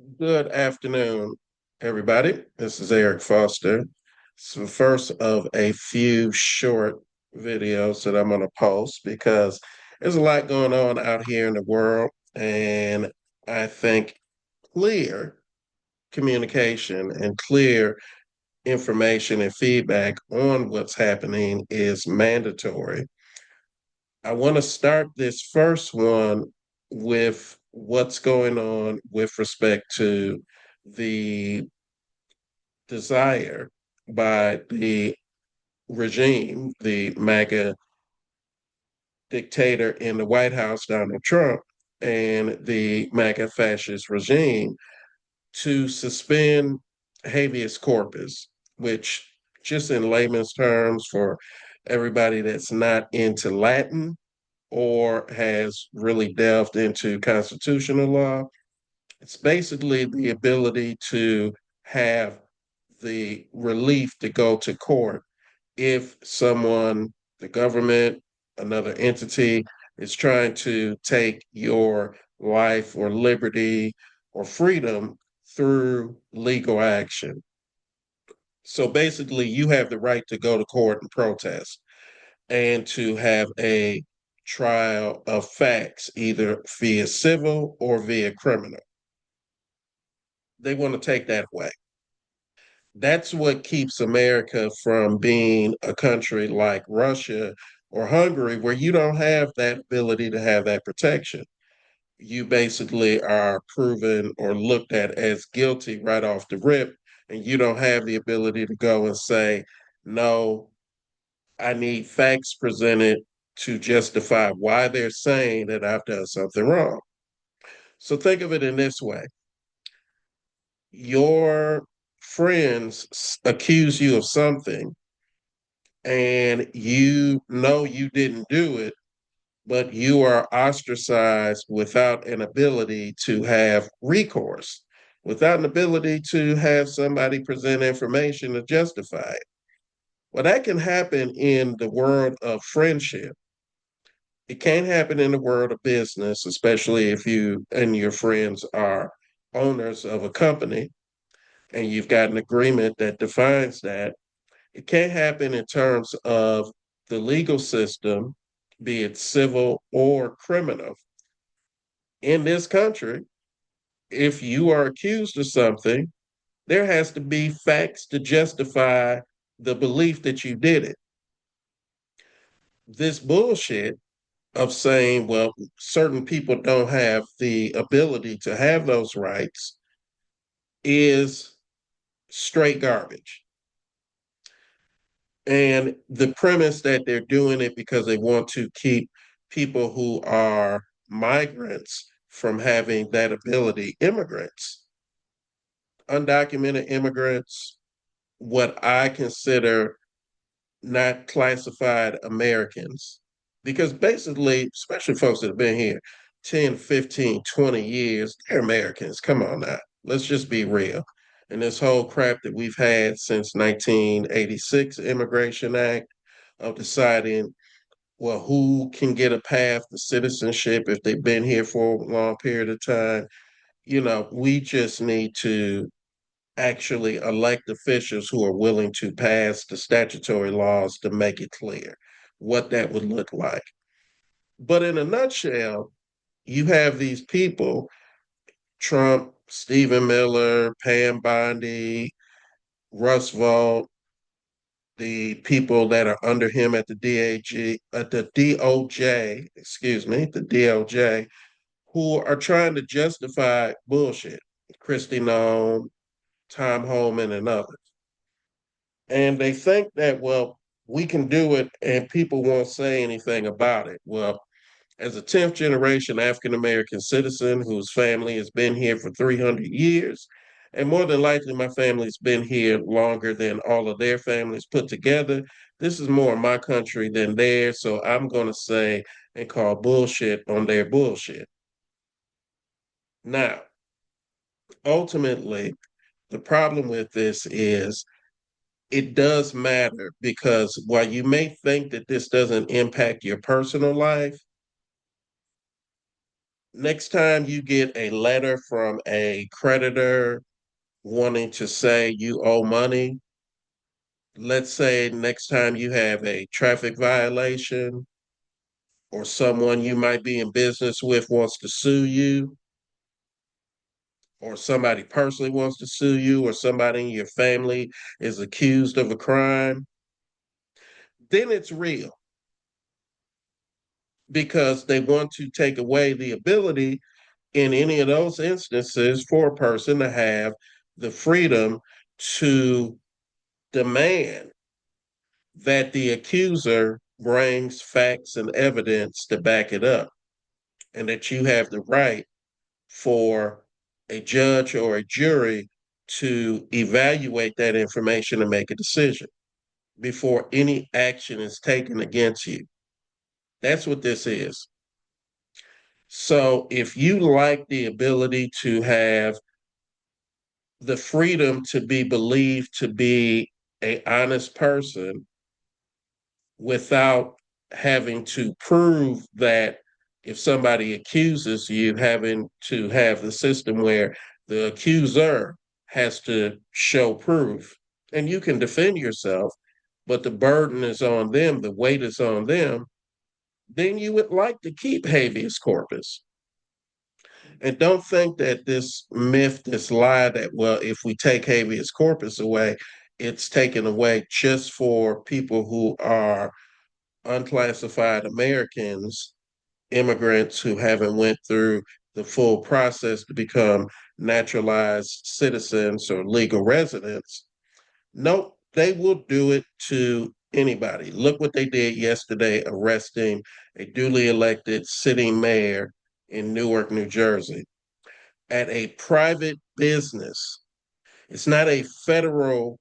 Good afternoon, everybody. This is Eric Foster. It's the first of a few short videos that I'm going to post because there's a lot going on out here in the world, and I think clear communication and clear information and feedback on what's happening is mandatory. I want to start this first one with what's going on with respect to the desire by the regime, the MAGA dictator in the White House, Donald Trump, and the MAGA fascist regime to suspend habeas corpus, which, just in layman's terms, for everybody that's not into Latin or has really delved into constitutional law, it's basically the ability to have the relief to go to court if someone, the government, another entity is trying to take your life or liberty or freedom through legal action. So basically, you have the right to go to court and protest and to have a trial of facts, either via civil or via criminal. They want to take that away. That's what keeps America from being a country like Russia or Hungary, where you don't have that ability to have that protection. You basically are proven or looked at as guilty right off the rip, and you don't have the ability to go and say, no, I need facts presented to justify why they're saying that I've done something wrong. So think of it in this way: your friends accuse you of something and you know you didn't do it, but you are ostracized without an ability to have recourse, without an ability to have somebody present information to justify it. Well, that can happen in the world of friendship. It can't happen in the world of business, especially if you and your friends are owners of a company and you've got an agreement that defines that. It can't happen in terms of the legal system, be it civil or criminal. In this country, if you are accused of something, there has to be facts to justify the belief that you did it. This bullshit of saying, well, certain people don't have the ability to have those rights is straight garbage. And the premise that they're doing it because they want to keep people who are migrants from having that ability, immigrants, undocumented immigrants, what I consider not classified Americans. Because basically, especially folks that have been here 10, 15, 20 years, they're Americans. Come on now. Let's just be real. And this whole crap that we've had since 1986 Immigration Act of deciding, well, who can get a path to citizenship if they've been here for a long period of time. We just need to actually elect officials who are willing to pass the statutory laws to make it clear what that would look like. But in a nutshell, you have these people: Trump, Stephen Miller, Pam Bondi, Russ Vought, the people that are under him at the DOJ, excuse me, the DOJ, who are trying to justify bullshit. Christy Nome, Tom Homan, and others. And they think that, well, we can do it and people won't say anything about it. Well, as a 10th generation African American citizen whose family has been here for 300 years, and more than likely my family's been here longer than all of their families put together, this is more my country than theirs. So I'm going to say and call bullshit on their bullshit. Now, ultimately, the problem with this is it does matter, because while you may think that this doesn't impact your personal life, Next time you get a letter from a creditor wanting to say you owe money, let's say next time you have a traffic violation or someone you might be in business with wants to sue you, or somebody personally wants to sue you, or somebody in your family is accused of a crime, then it's real because they want to take away the ability in any of those instances for a person to have the freedom to demand that the accuser brings facts and evidence to back it up, and that you have the right for a judge or a jury to evaluate that information and make a decision before any action is taken against you. That's what this is. So if you like the ability to have the freedom to be believed to be a honest person without having to prove that, if somebody accuses you, having to have the system where the accuser has to show proof, and you can defend yourself, but the burden is on them, the weight is on them, then you would like to keep habeas corpus. And don't think that this myth, this lie that, well, if we take habeas corpus away, it's taken away just for people who are unclassified Americans, immigrants who haven't went through the full process to become naturalized citizens or legal residents. Nope, they will do it to anybody. Look what they did yesterday, arresting a duly elected sitting mayor in Newark, New Jersey, at a private business. It's not a federal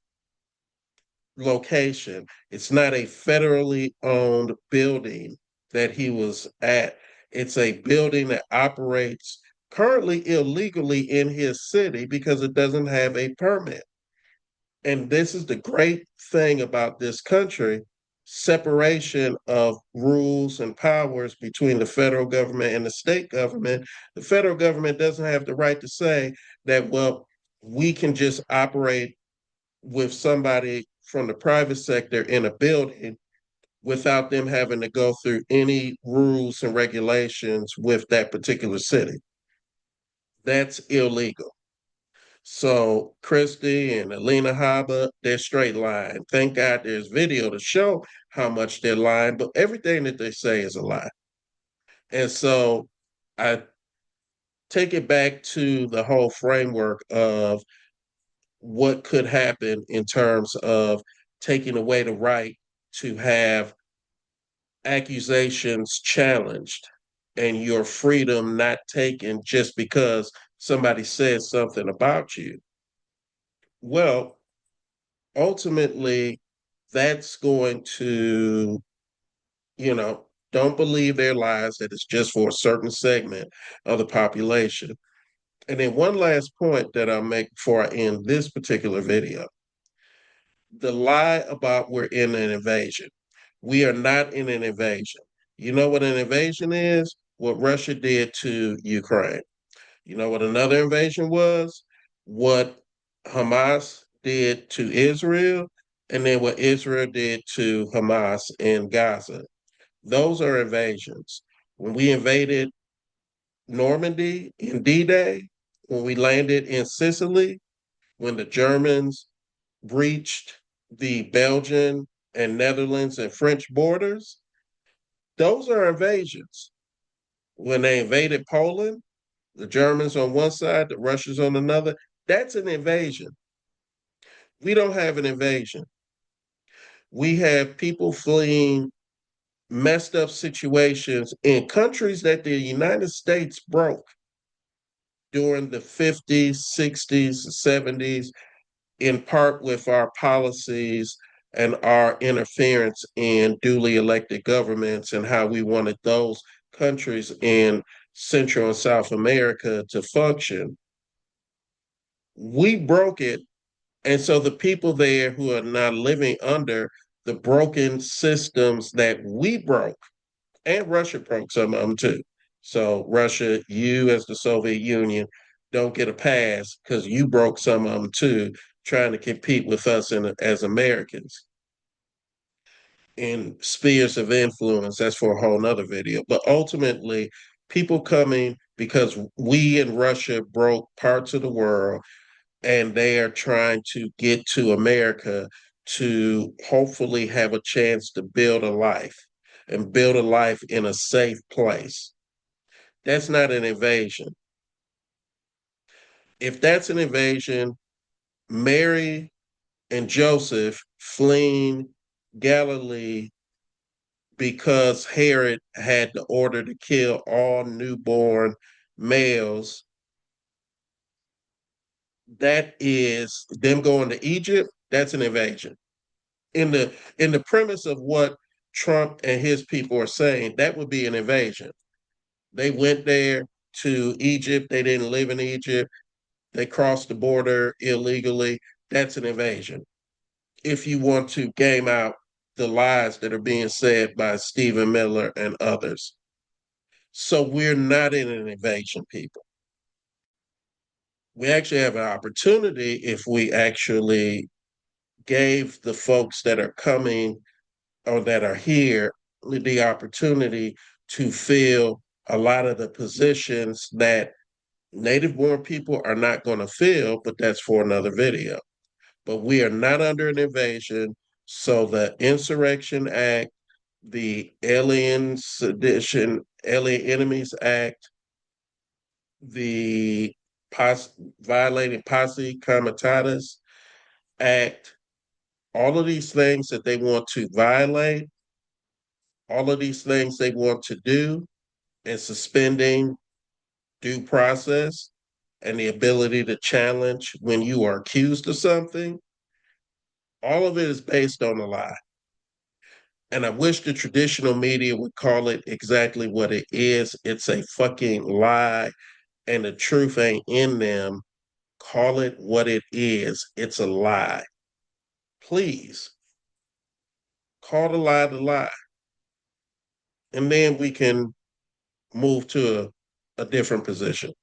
location. It's not a federally owned building that he was at. It's a building that operates currently illegally in his city because it doesn't have a permit. And this is the great thing about this country: separation of rules and powers between the federal government and the state government. The federal government doesn't have the right to say that, well, we can just operate with somebody from the private sector in a building without them having to go through any rules and regulations with that particular city. That's illegal. So Christie and Alina Habba, they're straight lying. Thank God there's video to show how much they're lying, but everything that they say is a lie. And so I take it back to the whole framework of what could happen in terms of taking away the right to have accusations challenged and your freedom not taken just because somebody says something about you. Well, ultimately, that's going to, you know, don't believe their lies that it's just for a certain segment of the population. And then one last point that I'll make before I end this particular video: the lie about we're in an invasion. We are not in an invasion. You know what an invasion is? What Russia did to Ukraine. You know what another invasion was? What Hamas did to Israel, and then what Israel did to Hamas in Gaza. Those are invasions. When we invaded Normandy in D-Day, when we landed in Sicily, when the Germans breached the Belgian and Netherlands and French borders, those are invasions. When they invaded Poland, the Germans on one side, the Russians on another, that's an invasion. We don't have an invasion. We have people fleeing messed up situations in countries that the United States broke during the 50s, 60s, 70s, in part with our policies and our interference in duly elected governments and how we wanted those countries in Central and South America to function. We broke it. And so the people there who are now living under the broken systems that we broke, and Russia broke some of them too. So Russia, you as the Soviet Union, don't get a pass because you broke some of them too, trying to compete with us as Americans. In spheres of influence, that's for a whole nother video. But ultimately, people coming because we in Russia broke parts of the world and they are trying to get to America to hopefully have a chance to build a life and build a life in a safe place. That's not an invasion. If that's an invasion, Mary and Joseph fleeing Galilee because Herod had the order to kill all newborn males, that is them going to Egypt, that's an invasion. In the premise of what Trump and his people are saying, that would be an invasion. They went there to Egypt, they didn't live in Egypt, they crossed the border illegally. That's an invasion. If you want to game out the lies that are being said by Stephen Miller and others. So we're not in an invasion, people. We actually have an opportunity if we actually gave the folks that are coming or that are here the opportunity to fill a lot of the positions that native born people are not going to fill, but that's for another video. But we are not under an invasion. So the Insurrection Act, the Alien Sedition, Alien Enemies Act, the violating posse comitatus act, all of these things that they want to violate, all of these things they want to do, and suspending due process and the ability to challenge when you are accused of something, all of it is based on a lie. And I wish the traditional media would call it exactly what it is. It's a fucking lie, and the truth ain't in them. Call it what it is. It's a lie. Please call the lie. And then we can move to a different position.